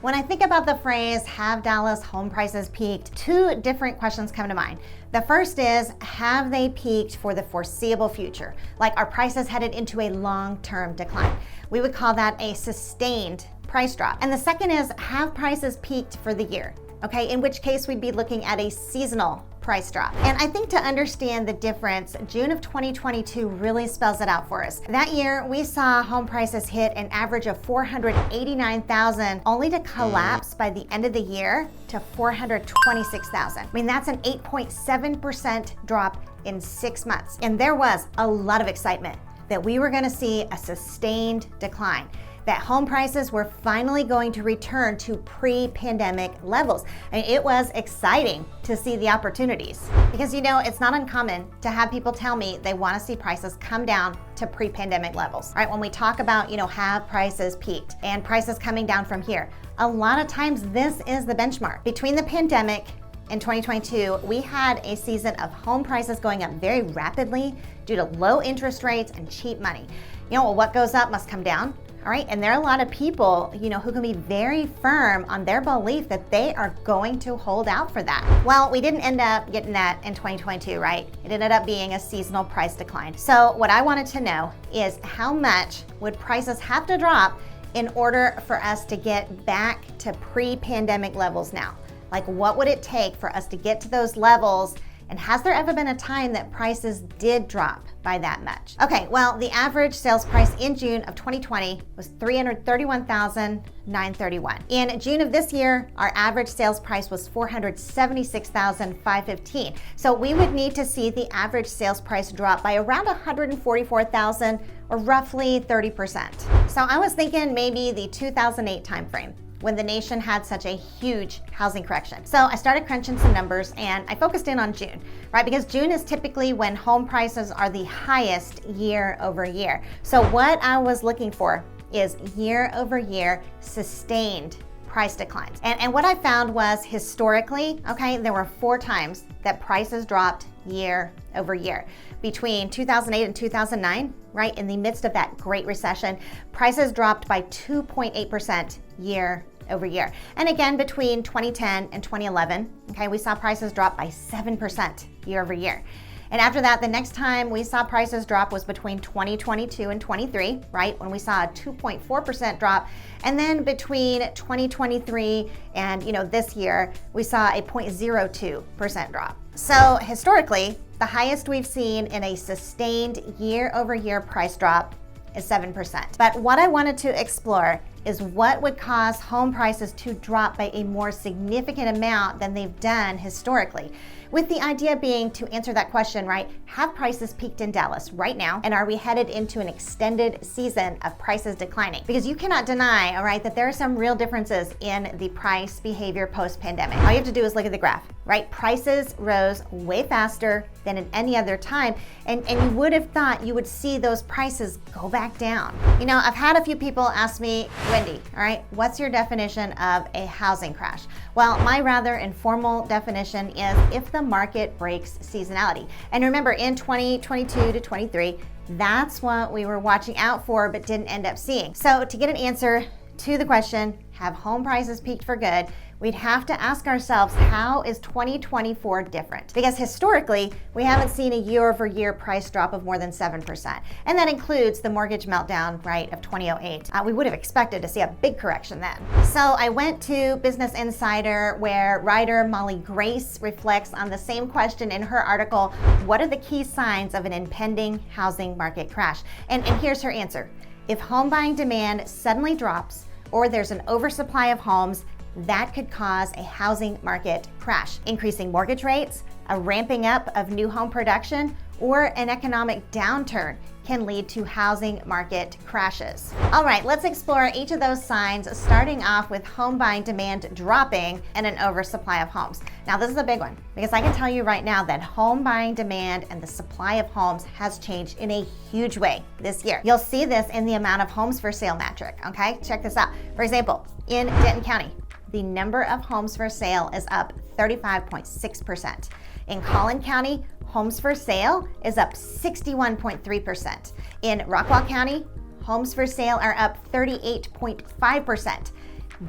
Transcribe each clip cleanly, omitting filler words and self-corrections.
When I think about the phrase, have Dallas home prices peaked, two different questions come to mind. The first is, have they peaked for the foreseeable future? Like, are prices headed into a long-term decline? We would call that a sustained price drop. And the second is, have prices peaked for the year? Okay, in which case we'd be looking at a seasonal price drop. And I think to understand the difference, June of 2022 really spells it out for us. That year, we saw home prices hit an average of $489,000, only to collapse by the end of the year to $426,000. I mean, that's an 8.7% drop in 6 months. And there was a lot of excitement that we were gonna see a sustained decline, that home prices were finally going to return to pre-pandemic levels. And it was exciting to see the opportunities. Because it's not uncommon to have people tell me they wanna see prices come down to pre-pandemic levels, right? When we talk about, have prices peaked and prices coming down from here, a lot of times this is the benchmark. Between the pandemic in 2022, we had a season of home prices going up very rapidly due to low interest rates and cheap money. What goes up must come down. All right, and there are a lot of people, who can be very firm on their belief that they are going to hold out for that. Well, we didn't end up getting that in 2022, right? It ended up being a seasonal price decline. So what I wanted to know is, how much would prices have to drop in order for us to get back to pre-pandemic levels now? Like, what would it take for us to get to those levels? And has there ever been a time that prices did drop by that much? Okay, well, the average sales price in June of 2020 was $331,931. In June of this year, our average sales price was $476,515. So we would need to see the average sales price drop by around $144,000, or roughly 30%. So I was thinking maybe the 2008 timeframe, when the nation had such a huge housing correction. So I started crunching some numbers and I focused in on June, right? Because June is typically when home prices are the highest year over year. So what I was looking for is year over year sustained price declines. And what I found was, historically, there were 4 times that prices dropped year over year. Between 2008 and 2009, right, in the midst of that Great Recession, prices dropped by 2.8% year over year. And again, between 2010 and 2011, we saw prices drop by 7% year over year. And after that, the next time we saw prices drop was between 2022 and 23, right, when we saw a 2.4% drop. And then between 2023 and this year, we saw a 0.02% drop. So historically, the highest we've seen in a sustained year over year price drop is 7%. But what I wanted to explore is what would cause home prices to drop by a more significant amount than they've done historically. With the idea being to answer that question, right? Have prices peaked in Dallas right now? And are we headed into an extended season of prices declining? Because you cannot deny, all right, that there are some real differences in the price behavior post-pandemic. All you have to do is look at the graph, right? Prices rose way faster than at any other time. And you would have thought you would see those prices go back down. I've had a few people ask me, Wendy, all right, what's your definition of a housing crash? Well, my rather informal definition is if the market breaks seasonality. And remember, in 2022 to 23, that's what we were watching out for but didn't end up seeing. So to get an answer to the question, have home prices peaked for good, we'd have to ask ourselves, how is 2024 different? Because historically, we haven't seen a year-over-year price drop of more than 7%. And that includes the mortgage meltdown, right, of 2008. We would have expected to see a big correction then. So I went to Business Insider, where writer Molly Grace reflects on the same question in her article, what are the key signs of an impending housing market crash? And here's her answer. If home buying demand suddenly drops, or there's an oversupply of homes, that could cause a housing market crash. Increasing mortgage rates, a ramping up of new home production, or an economic downturn can lead to housing market crashes. All right, let's explore each of those signs, starting off with home buying demand dropping and an oversupply of homes. Now, this is a big one, because I can tell you right now that home buying demand and the supply of homes has changed in a huge way this year. You'll see this in the amount of homes for sale metric, okay? Check this out. For example, in Denton County, the number of homes for sale is up 35.6%. In Collin County, homes for sale is up 61.3%. In Rockwall County, homes for sale are up 38.5%.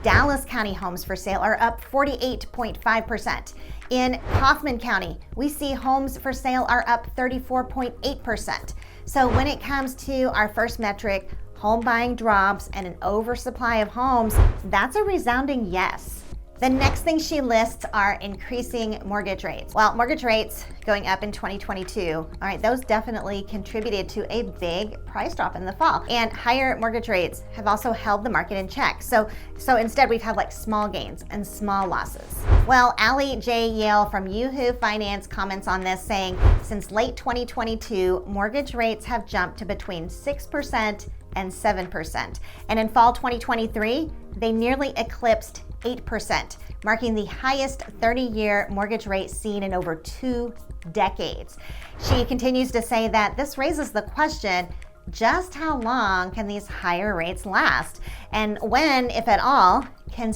Dallas County homes for sale are up 48.5%. In Kaufman County, we see homes for sale are up 34.8%. So when it comes to our first metric, home buying drops and an oversupply of homes, that's a resounding yes. The next thing she lists are increasing mortgage rates. Well, mortgage rates going up in 2022, all right, those definitely contributed to a big price drop in the fall. And higher mortgage rates have also held the market in check. So instead we've had like small gains and small losses. Well, Allie J. Yale from Yahoo Finance comments on this saying, since late 2022, mortgage rates have jumped to between 6% and 7%. And in fall 2023, they nearly eclipsed 8%, marking the highest 30-year mortgage rate seen in over 2 decades. She continues to say that this raises the question, just how long can these higher rates last? And when, if at all, can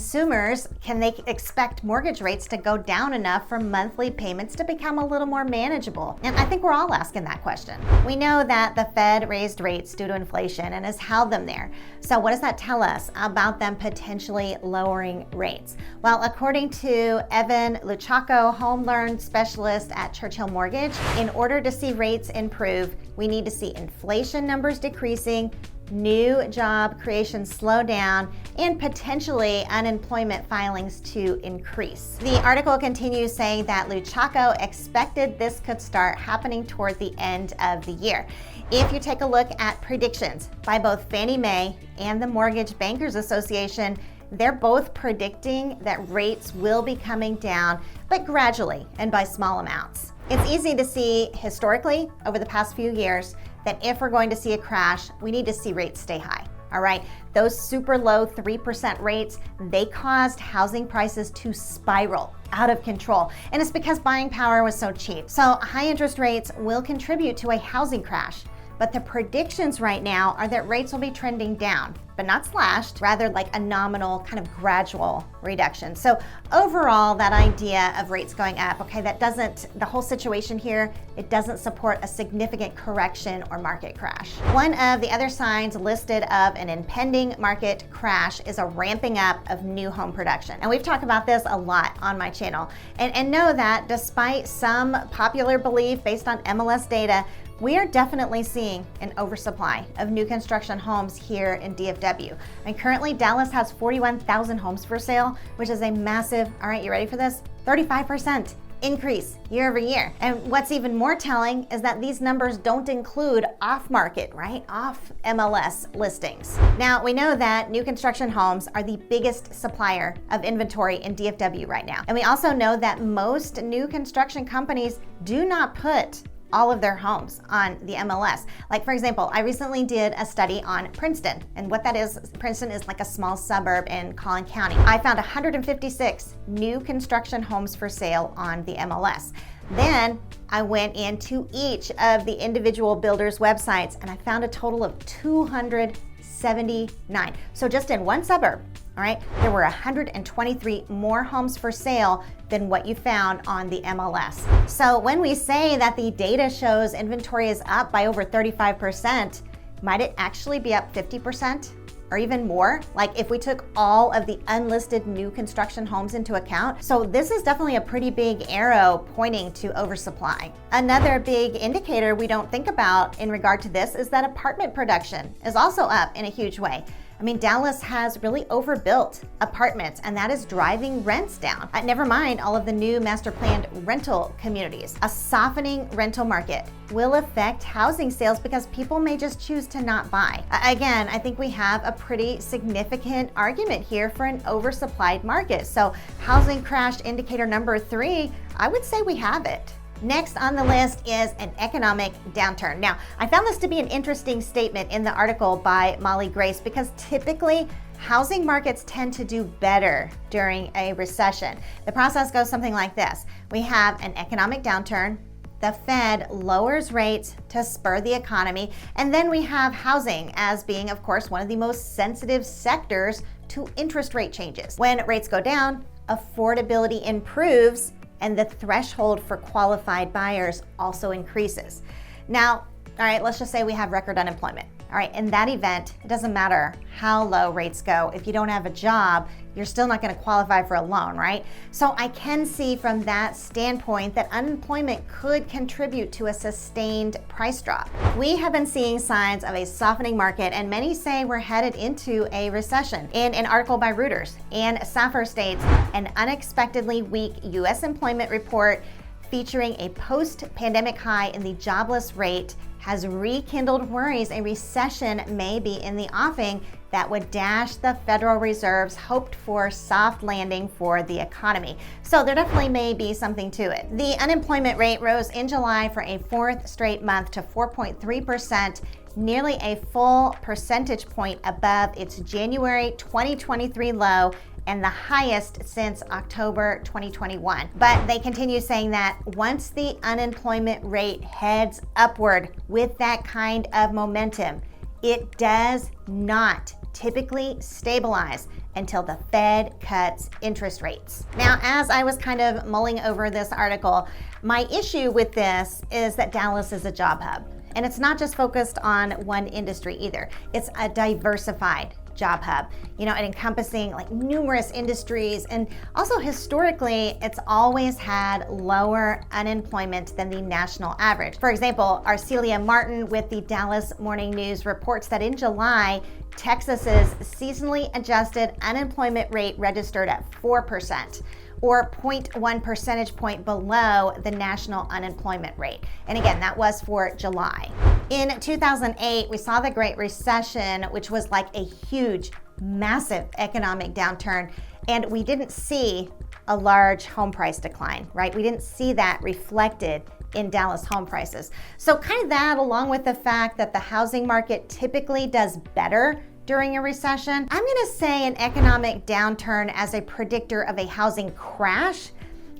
they expect mortgage rates to go down enough for monthly payments to become a little more manageable? And I think we're all asking that question. We know that the Fed raised rates due to inflation and has held them there. So what does that tell us about them potentially lowering rates? Well, according to Evan Luchaco, home loan specialist at Churchill Mortgage, in order to see rates improve, we need to see inflation numbers decreasing, new job creation slow down, and potentially unemployment filings to increase. The article continues saying that Luchaco expected this could start happening toward the end of the year. If you take a look at predictions by both Fannie Mae and the Mortgage Bankers Association, they're both predicting that rates will be coming down, but gradually and by small amounts. It's easy to see historically over the past few years that if we're going to see a crash, we need to see rates stay high. All right, those super low 3% rates, they caused housing prices to spiral out of control. And it's because buying power was so cheap. So high interest rates will contribute to a housing crash. But the predictions right now are that rates will be trending down, but not slashed, rather like a nominal kind of gradual reduction. So overall, that idea of rates going up, okay, the whole situation here, it doesn't support a significant correction or market crash. One of the other signs listed of an impending market crash is a ramping up of new home production. And we've talked about this a lot on my channel. And know that despite some popular belief based on MLS data, we are definitely seeing an oversupply of new construction homes here in DFW. And currently Dallas has 41,000 homes for sale, which is a massive, all right, you ready for this? 35% increase year over year. And what's even more telling is that these numbers don't include off-market, right? Off MLS listings. Now, we know that new construction homes are the biggest supplier of inventory in DFW right now. And we also know that most new construction companies do not put all of their homes on the MLS. Like for example, I recently did a study on Princeton, and what that is, Princeton is like a small suburb in Collin County. I found 156 new construction homes for sale on the MLS. Then I went into each of the individual builders' websites and I found a total of 279. So just in one suburb, all right, there were 123 more homes for sale than what you found on the MLS. So when we say that the data shows inventory is up by over 35%, might it actually be up 50%? Or even more, like if we took all of the unlisted new construction homes into account. So this is definitely a pretty big arrow pointing to oversupply. Another big indicator we don't think about in regard to this is that apartment production is also up in a huge way. I mean, Dallas has really overbuilt apartments, and that is driving rents down. Never mind all of the new master planned rental communities. A softening rental market will affect housing sales because people may just choose to not buy. Again, I think we have a pretty significant argument here for an oversupplied market. So housing crash indicator number 3, I would say we have it. Next on the list is an economic downturn. Now, I found this to be an interesting statement in the article by Molly Grace because typically housing markets tend to do better during a recession. The process goes something like this. We have an economic downturn, the Fed lowers rates to spur the economy, and then we have housing as being, of course, one of the most sensitive sectors to interest rate changes. When rates go down, affordability improves, and the threshold for qualified buyers also increases. Now, all right, let's just say we have record unemployment. All right, in that event, it doesn't matter how low rates go. If you don't have a job, you're still not going to qualify for a loan, right? So I can see from that standpoint that unemployment could contribute to a sustained price drop. We have been seeing signs of a softening market, and many say we're headed into a recession. In an article by Reuters, Ann Saffer states, an unexpectedly weak U.S. employment report featuring a post-pandemic high in the jobless rate has rekindled worries a recession may be in the offing that would dash the Federal Reserve's hoped for soft landing for the economy. So there definitely may be something to it. The unemployment rate rose in July for a fourth straight month to 4.3%, nearly a full percentage point above its January 2023 low and the highest since October 2021. But they continue saying that once the unemployment rate heads upward with that kind of momentum, it does not typically stabilize until the Fed cuts interest rates. Now, as I was kind of mulling over this article, my issue with this is that Dallas is a job hub. And it's not just focused on one industry either. It's a diversified job hub, it encompassing like numerous industries, and also historically it's always had lower unemployment than the national average. For example, Arcelia Martin with the Dallas Morning News reports that in July, Texas's seasonally adjusted unemployment rate registered at 4%. or 0.1 percentage point below the national unemployment rate. And again, that was for July. In 2008, we saw the Great Recession, which was like a huge, massive economic downturn, and we didn't see a large home price decline, right? We didn't see that reflected in Dallas home prices. So kind of that, along with the fact that the housing market typically does better during a recession, I'm gonna say an economic downturn as a predictor of a housing crash,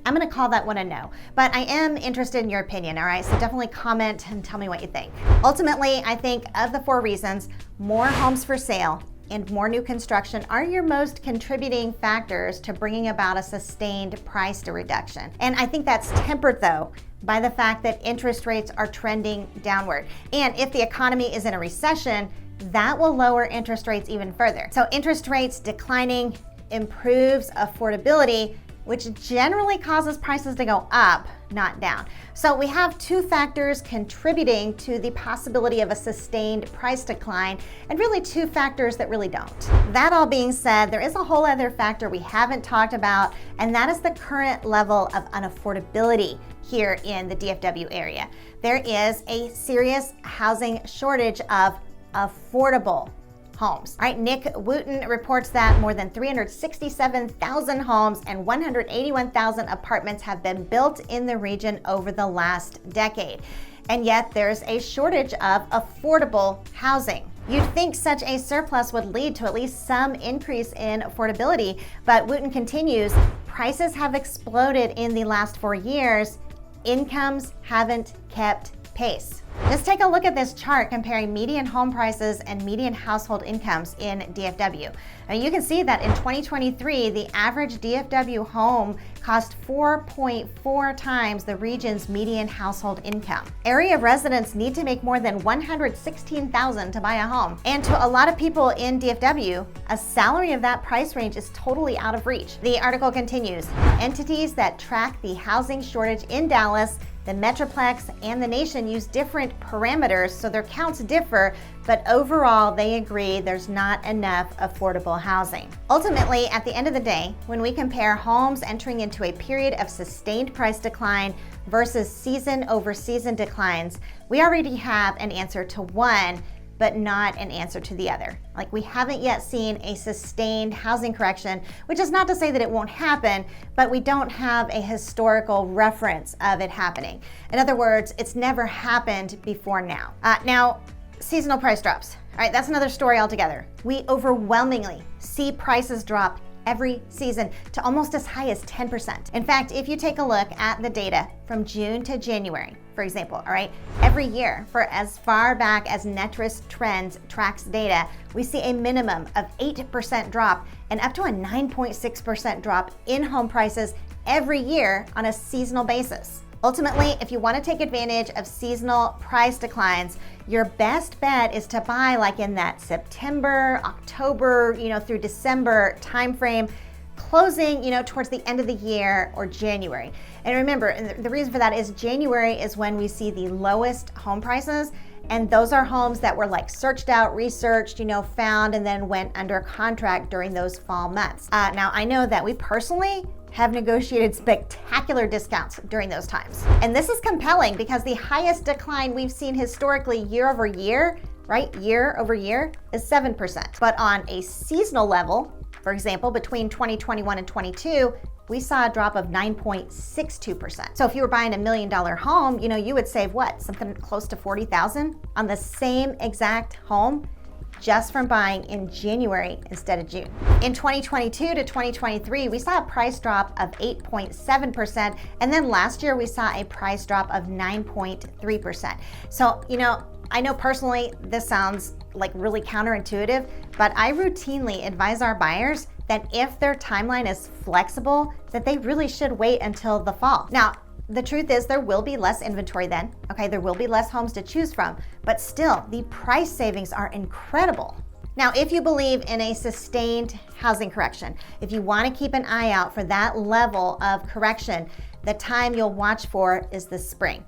I'm gonna call that one a no. But I am interested in your opinion, all right? So definitely comment and tell me what you think. Ultimately, I think of the 4 reasons, more homes for sale and more new construction are your most contributing factors to bringing about a sustained price reduction. And I think that's tempered though by the fact that interest rates are trending downward. And if the economy is in a recession, that will lower interest rates even further. So interest rates declining improves affordability, which generally causes prices to go up, not down. So we have 2 factors contributing to the possibility of a sustained price decline, and really 2 factors that really don't. That all being said, there is a whole other factor we haven't talked about, and that is the current level of unaffordability here in the DFW area. There is a serious housing shortage of affordable homes. All right, Nick Wooten reports that more than 367,000 homes and 181,000 apartments have been built in the region over the last decade. And yet there's a shortage of affordable housing. You'd think such a surplus would lead to at least some increase in affordability, but Wooten continues, prices have exploded in the last 4 years. Incomes haven't kept pace. Just take a look at this chart comparing median home prices and median household incomes in DFW. I mean, you can see that in 2023, the average DFW home cost 4.4 times the region's median household income. Area residents need to make more than $116,000 to buy a home. And to a lot of people in DFW, a salary of that price range is totally out of reach. The article continues, entities that track the housing shortage in Dallas, the Metroplex, and the nation use different parameters, so their counts differ, but overall they agree there's not enough affordable housing. Ultimately, at the end of the day, when we compare homes entering into a period of sustained price decline versus season over season declines, we already have an answer to one, but not an answer to the other. Like, we haven't yet seen a sustained housing correction, which is not to say that it won't happen, but we don't have a historical reference of it happening. In other words, it's never happened before now. Now, seasonal price drops. All right, that's another story altogether. We overwhelmingly see prices drop every season to almost as high as 10%. In fact, if you take a look at the data from June to January, for example, all right, every year for as far back as Netris Trends tracks data, we see a minimum of 8% drop and up to a 9.6% drop in home prices every year on a seasonal basis. Ultimately, if you want to take advantage of seasonal price declines, your best bet is to buy like in that September, October, through December timeframe, closing, towards the end of the year or January. And remember, the reason for that is January is when we see the lowest home prices. And those are homes that were like searched out, researched, found, and then went under contract during those fall months. Now, I know that we personally have negotiated spectacular discounts during those times. And this is compelling because the highest decline we've seen historically year over year, right, year over year, is 7%. But on a seasonal level, for example, between 2021 and 22, we saw a drop of 9.62%. So if you were buying $1 million home, you would save what? Something close to $40,000 on the same exact home just from buying in January instead of June. In 2022 to 2023, we saw a price drop of 8.7%. And then last year we saw a price drop of 9.3%. So, I know personally this sounds like really counterintuitive, but I routinely advise our buyers that if their timeline is flexible, that they really should wait until the fall. Now, the truth is there will be less inventory then, okay? There will be less homes to choose from, but still, the price savings are incredible. Now, if you believe in a sustained housing correction, if you want to keep an eye out for that level of correction, the time you'll watch for is the spring.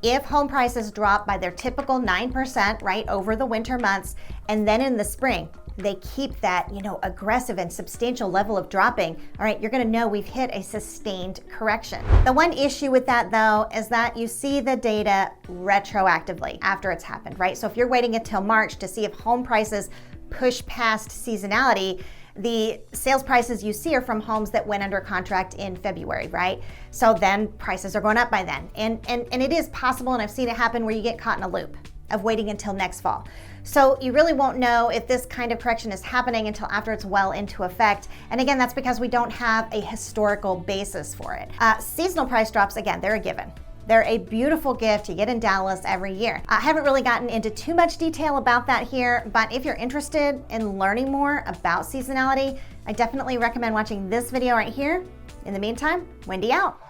If home prices drop by their typical 9%, right, over the winter months, and then in the spring, they keep that, aggressive and substantial level of dropping, all right, you're gonna know we've hit a sustained correction. The one issue with that though is that you see the data retroactively after it's happened, right? So if you're waiting until March to see if home prices push past seasonality, the sales prices you see are from homes that went under contract in February, right? So then prices are going up by then. And it is possible, and I've seen it happen, where you get caught in a loop of waiting until next fall. So you really won't know if this kind of correction is happening until after it's well into effect. And again, that's because we don't have a historical basis for it. Seasonal price drops, again, they're a given. They're a beautiful gift you get in Dallas every year. I haven't really gotten into too much detail about that here, but if you're interested in learning more about seasonality, I definitely recommend watching this video right here. In the meantime, Wendy out.